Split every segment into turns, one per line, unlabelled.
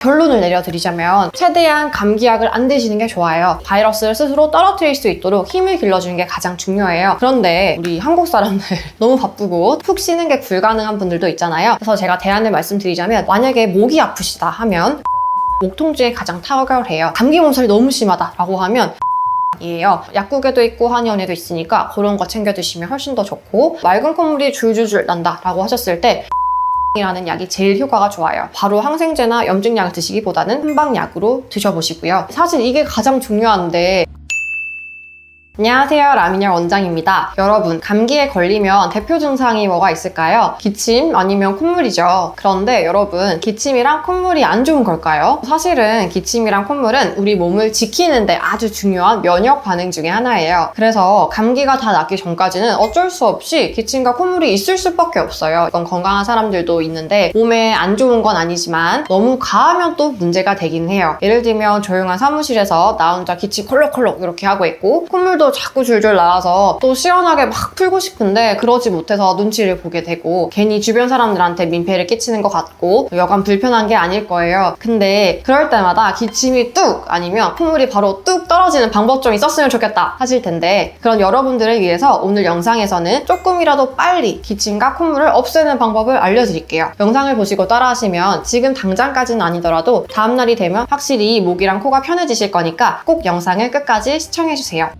결론을 내려드리자면 최대한 감기약을 안 드시는 게 좋아요. 바이러스를 스스로 떨어뜨릴 수 있도록 힘을 길러주는 게 가장 중요해요. 그런데 우리 한국 사람들 너무 바쁘고 푹 쉬는 게 불가능한 분들도 있잖아요. 그래서 제가 대안을 말씀드리자면 만약에 목이 아프시다 하면 목 통증에 가장 탁월해요. 감기 몸살이 너무 심하다라고 하면 이에요. 약국에도 있고 한의원에도 있으니까 그런 거 챙겨 드시면 훨씬 더 좋고, 맑은 콧물이 줄줄줄 난다라고 하셨을 때 이라는 약이 제일 효과가 좋아요. 바로 항생제나 염증약을 드시기보다는 한방약으로 드셔보시고요. 사실 이게 가장 중요한데, 안녕하세요, 라미녀 원장입니다. 여러분, 감기에 걸리면 대표 증상이 뭐가 있을까요? 기침 아니면 콧물이죠. 그런데 여러분, 기침이랑 콧물이 안 좋은 걸까요? 사실은 기침이랑 콧물은 우리 몸을 지키는데 아주 중요한 면역 반응 중에 하나예요. 그래서 감기가 다 낫기 전까지는 어쩔 수 없이 기침과 콧물이 있을 수밖에 없어요. 이건 건강한 사람들도 있는데 몸에 안 좋은 건 아니지만 너무 과하면 또 문제가 되긴 해요. 예를 들면 조용한 사무실에서 나 혼자 기침 콜록콜록 이렇게 하고 있고, 콧물도 자꾸 줄줄 나와서 또 시원하게 막 풀고 싶은데 그러지 못해서 눈치를 보게 되고 괜히 주변 사람들한테 민폐를 끼치는 것 같고 여간 불편한 게 아닐 거예요. 근데 그럴 때마다 기침이 뚝 아니면 콧물이 바로 뚝 떨어지는 방법 좀 있었으면 좋겠다 하실 텐데, 그런 여러분들을 위해서 오늘 영상에서는 조금이라도 빨리 기침과 콧물을 없애는 방법을 알려드릴게요. 영상을 보시고 따라하시면 지금 당장까지는 아니더라도 다음날이 되면 확실히 목이랑 코가 편해지실 거니까 꼭 영상을 끝까지 시청해주세요.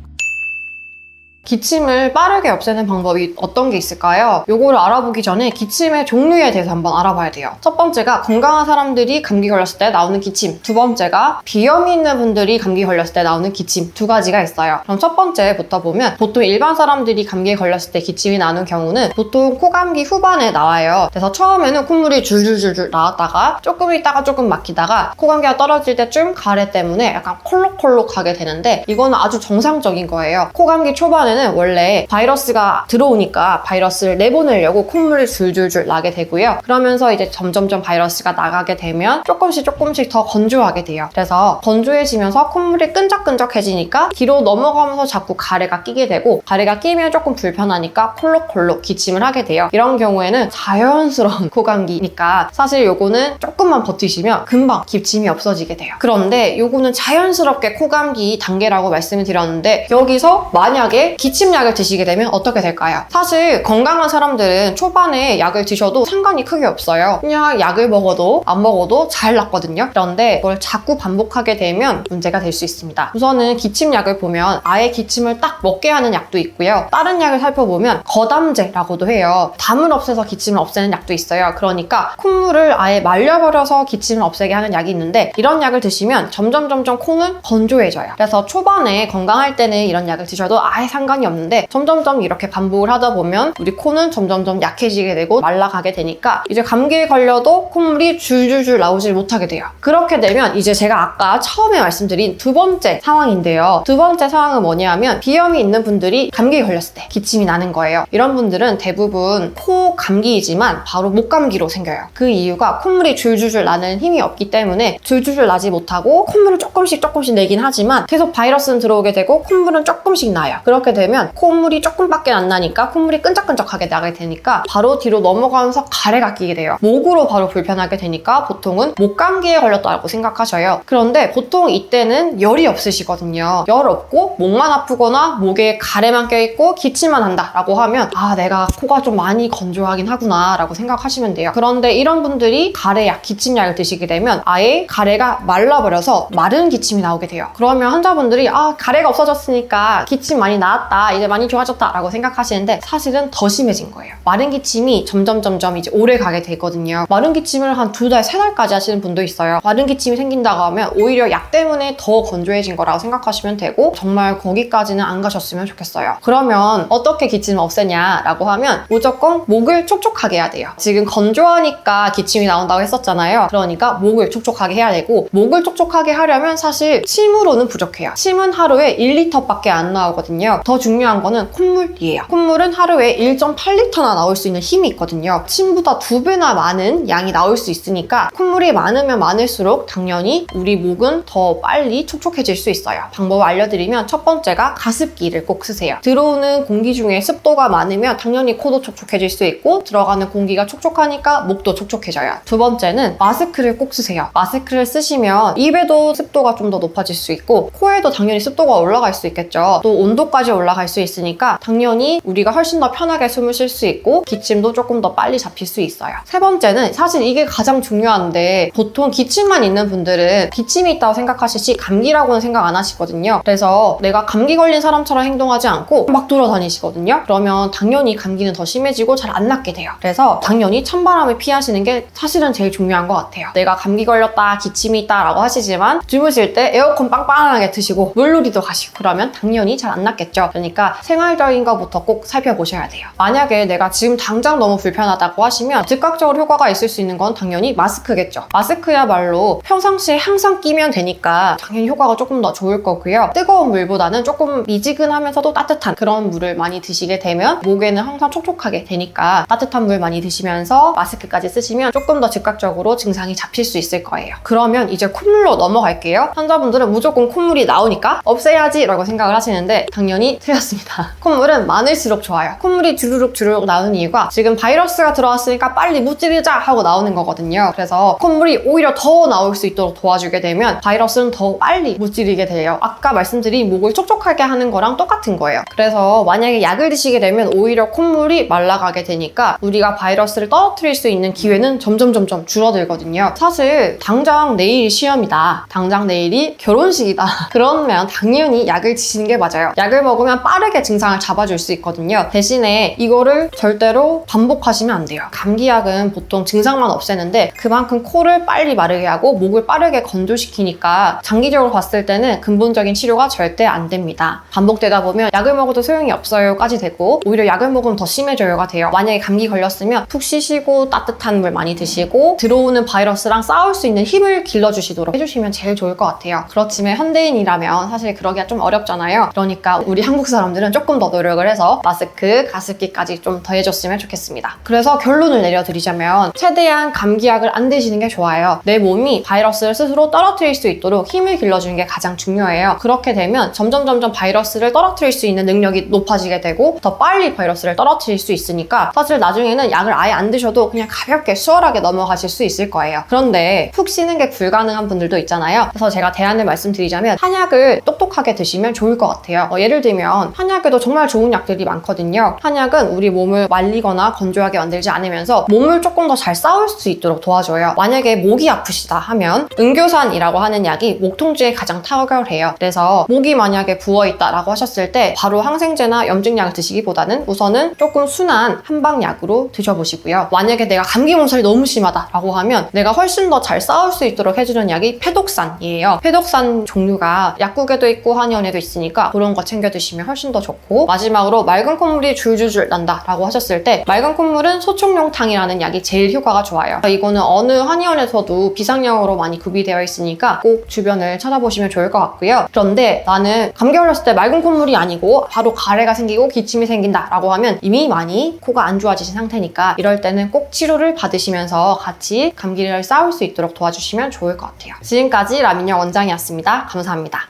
기침을 빠르게 없애는 방법이 어떤 게 있을까요? 요거를 알아보기 전에 기침의 종류에 대해서 한번 알아봐야 돼요. 첫 번째가 건강한 사람들이 감기 걸렸을 때 나오는 기침, 두 번째가 비염이 있는 분들이 감기 걸렸을 때 나오는 기침, 두 가지가 있어요. 그럼 첫 번째부터 보면 보통 일반 사람들이 감기에 걸렸을 때 기침이 나는 경우는 보통 코감기 후반에 나와요. 그래서 처음에는 콧물이 줄줄줄줄 나왔다가 조금 있다가 조금 막히다가 코감기가 떨어질 때쯤 가래 때문에 약간 콜록콜록하게 되는데, 이거는 아주 정상적인 거예요. 코감기 초반에 원래 바이러스가 들어오니까 바이러스를 내보내려고 콧물이 줄줄줄 나게 되고요. 그러면서 이제 점점점 바이러스가 나가게 되면 조금씩 더 건조하게 돼요. 그래서 건조해지면서 콧물이 끈적끈적해지니까 뒤로 넘어가면서 자꾸 가래가 끼게 되고, 가래가 끼면 조금 불편하니까 콜록콜록 기침을 하게 돼요. 이런 경우에는 자연스러운 코감기니까 사실 요거는 조금만 버티시면 금방 기침이 없어지게 돼요. 그런데 요거는 자연스럽게 코감기 단계라고 말씀을 드렸는데, 여기서 만약에 기침약을 드시게 되면 어떻게 될까요? 사실 건강한 사람들은 초반에 약을 드셔도 상관이 크게 없어요. 그냥 약을 먹어도 안 먹어도 잘 낫거든요. 그런데 그걸 자꾸 반복하게 되면 문제가 될 수 있습니다. 우선은 기침약을 보면 아예 기침을 딱 먹게 하는 약도 있고요. 다른 약을 살펴보면 거담제라고도 해요. 담을 없애서 기침을 없애는 약도 있어요. 그러니까 콧물을 아예 말려버려서 기침을 없애게 하는 약이 있는데, 이런 약을 드시면 점점 콩은 건조해져요. 그래서 초반에 건강할 때는 이런 약을 드셔도 아예 상관이 없는데, 점점점 이렇게 반복을 하다 보면 우리 코는 점점점 약해지게 되고 말라가게 되니까 이제 감기에 걸려도 콧물이 줄줄줄 나오질 못하게 돼요. 그렇게 되면 이제 제가 아까 처음에 말씀드린 두 번째 상황인데요. 두 번째 상황은 뭐냐면 비염이 있는 분들이 감기에 걸렸을 때 기침이 나는 거예요. 이런 분들은 대부분 코 감기이지만 바로 목 감기로 생겨요. 그 이유가 콧물이 줄줄줄 나는 힘이 없기 때문에 줄줄줄 나지 못하고 콧물을 조금씩 내긴 하지만 계속 바이러스는 들어오게 되고 콧물은 조금씩 나요. 그렇게 되면 콧물이 조금밖에 안 나니까 콧물이 끈적끈적하게 나게 되니까 바로 뒤로 넘어가면서 가래가 끼게 돼요. 목으로 바로 불편하게 되니까 보통은 목감기에 걸렸다고 생각하셔요. 그런데 보통 이때는 열이 없으시거든요. 열 없고 목만 아프거나 목에 가래만 껴있고 기침만 한다라고 하면 내가 코가 좀 많이 건조하긴 하구나 라고 생각하시면 돼요. 그런데 이런 분들이 가래약, 기침약을 드시게 되면 아예 가래가 말라버려서 마른 기침이 나오게 돼요. 그러면 환자분들이 가래가 없어졌으니까 기침 많이 나았다, 이제 많이 좋아졌다 라고 생각하시는데 사실은 더 심해진 거예요. 마른 기침이 점점 이제 오래 가게 되거든요. 마른 기침을 한 2달, 3달까지 하시는 분도 있어요. 마른 기침이 생긴다고 하면 오히려 약 때문에 더 건조해진 거라고 생각하시면 되고, 정말 거기까지는 안 가셨으면 좋겠어요. 그러면 어떻게 기침을 없애냐 라고 하면 무조건 목을 촉촉하게 해야 돼요. 지금 건조하니까 기침이 나온다고 했었잖아요. 그러니까 목을 촉촉하게 해야 되고, 목을 촉촉하게 하려면 사실 침으로는 부족해요. 침은 하루에 1리터밖에 안 나오거든요. 더 중요한 거는 콧물이에요. 콧물은 하루에 1.8리터나 나올 수 있는 힘이 있거든요. 침보다 2배나 많은 양이 나올 수 있으니까 콧물이 많으면 많을수록 당연히 우리 목은 더 빨리 촉촉해질 수 있어요. 방법을 알려드리면 첫 번째가 가습기를 꼭 쓰세요. 들어오는 공기 중에 습도가 많으면 당연히 코도 촉촉해질 수 있고 들어가는 공기가 촉촉하니까 목도 촉촉해져요. 두 번째는 마스크를 꼭 쓰세요. 마스크를 쓰시면 입에도 습도가 좀 더 높아질 수 있고 코에도 당연히 습도가 올라갈 수 있겠죠. 또 온도까지 올라갈 수 있으니까 당연히 우리가 훨씬 더 편하게 숨을 쉴 수 있고 기침도 조금 더 빨리 잡힐 수 있어요. 세 번째는 사실 이게 가장 중요한데 보통 기침만 있는 분들은 기침이 있다고 생각하시지 감기라고는 생각 안 하시거든요. 그래서 내가 감기 걸린 사람처럼 행동하지 않고 막 돌아다니시거든요. 그러면 당연히 감기는 더 심해지고 잘 안 낫게 돼요. 그래서 당연히 찬바람을 피하시는 게 사실은 제일 중요한 것 같아요. 내가 감기 걸렸다, 기침이 있다 라고 하시지만 주무실 때 에어컨 빵빵하게 트시고 물놀이도 가시고 그러면 당연히 잘 안 낫겠죠. 그러니까 생활적인 것부터 꼭 살펴보셔야 돼요. 만약에 내가 지금 당장 너무 불편하다고 하시면 즉각적으로 효과가 있을 수 있는 건 당연히 마스크겠죠. 마스크야말로 평상시에 항상 끼면 되니까 당연히 효과가 조금 더 좋을 거고요. 뜨거운 물보다는 조금 미지근하면서도 따뜻한 그런 물을 많이 드시게 되면 목에는 항상 촉촉하게 되니까 따뜻한 물 많이 드시면서 마스크까지 쓰시면 조금 더 즉각적으로 증상이 잡힐 수 있을 거예요. 그러면 이제 콧물로 넘어갈게요. 환자분들은 무조건 콧물이 나오니까 없애야지 라고 생각을 하시는데 당연히 틀렸습니다. 콧물은 많을수록 좋아요. 콧물이 주르륵 나오는 이유가 지금 바이러스가 들어왔으니까 빨리 무찌르자 하고 나오는 거거든요. 그래서 콧물이 오히려 더 나올 수 있도록 도와주게 되면 바이러스는 더 빨리 무찌르게 돼요. 아까 말씀드린 목을 촉촉하게 하는 거랑 똑같은 거예요. 그래서 만약에 약을 드시게 되면 오히려 콧물이 말라가게 되니까 우리가 바이러스를 떨어뜨릴 수 있는 기회는 점점 줄어들거든요. 사실 당장 내일이 시험이다. 당장 내일이 결혼식이다. 그러면 당연히 약을 드시는 게 맞아요. 약을 먹으면 빠르게 증상을 잡아줄 수 있거든요. 대신에 이거를 절대로 반복하시면 안 돼요. 감기약은 보통 증상만 없애는데 그만큼 코를 빨리 마르게 하고 목을 빠르게 건조시키니까 장기적으로 봤을 때는 근본적인 치료가 절대 안 됩니다. 반복되다 보면 약을 먹어도 소용이 없어요까지 되고 오히려 약을 먹으면 더 심해져요가 돼요. 만약에 감기 걸렸으면 푹 쉬시고 따뜻한 물 많이 드시고 들어오는 바이러스랑 싸울 수 있는 힘을 길러주시도록 해주시면 제일 좋을 것 같아요. 그렇지만 현대인이라면 사실 그러기가 좀 어렵잖아요. 그러니까 우리 한국 사람들은 조금 더 노력을 해서 마스크, 가습기까지 좀 더 해줬으면 좋겠습니다. 그래서 결론을 내려드리자면 최대한 감기약을 안 드시는 게 좋아요. 내 몸이 바이러스를 스스로 떨어뜨릴 수 있도록 힘을 길러주는 게 가장 중요해요. 그렇게 되면 점점 바이러스를 떨어뜨릴 수 있는 능력이 높아지게 되고 더 빨리 바이러스를 떨어뜨릴 수 있으니까 사실 나중에는 약을 아예 안 드셔도 그냥 가볍게 수월하게 넘어가실 수 있을 거예요. 그런데 푹 쉬는 게 불가능한 분들도 있잖아요. 그래서 제가 대안을 말씀드리자면 한약을 똑똑하게 드시면 좋을 것 같아요. 예를 들면 한약에도 정말 좋은 약들이 많거든요. 한약은 우리 몸을 말리거나 건조하게 만들지 않으면서 몸을 조금 더 잘 싸울 수 있도록 도와줘요. 만약에 목이 아프시다 하면 은교산이라고 하는 약이 목 통증에 가장 탁월해요. 그래서 목이 만약에 부어있다 라고 하셨을 때 바로 항생제나 염증약을 드시기보다는 우선은 조금 순한 한방약으로 드셔보시고요. 만약에 내가 감기 몸살이 너무 심하다 라고 하면 내가 훨씬 더 잘 싸울 수 있도록 해주는 약이 페독산이에요. 페독산 종류가 약국에도 있고 한의원에도 있으니까 그런 거 챙겨 드시면 훨씬 더 좋고 마지막으로 맑은 콧물이 줄줄줄 난다 라고 하셨을 때 맑은 콧물은 소총용탕이라는 약이 제일 효과가 좋아요. 이거는 어느 한의원에서도 비상용으로 많이 구비되어 있으니까 꼭 주변을 찾아보시면 좋을 것 같고요. 그런데 나는 감기 걸렸을 때 맑은 콧물이 아니고 바로 가래가 생기고 기침이 생긴다 라고 하면 이미 많이 코가 안 좋아지신 상태니까 이럴 때는 꼭 치료를 받으시면서 같이 감기를 싸울 수 있도록 도와주시면 좋을 것 같아요. 지금까지 라민영 원장이었습니다. 감사합니다.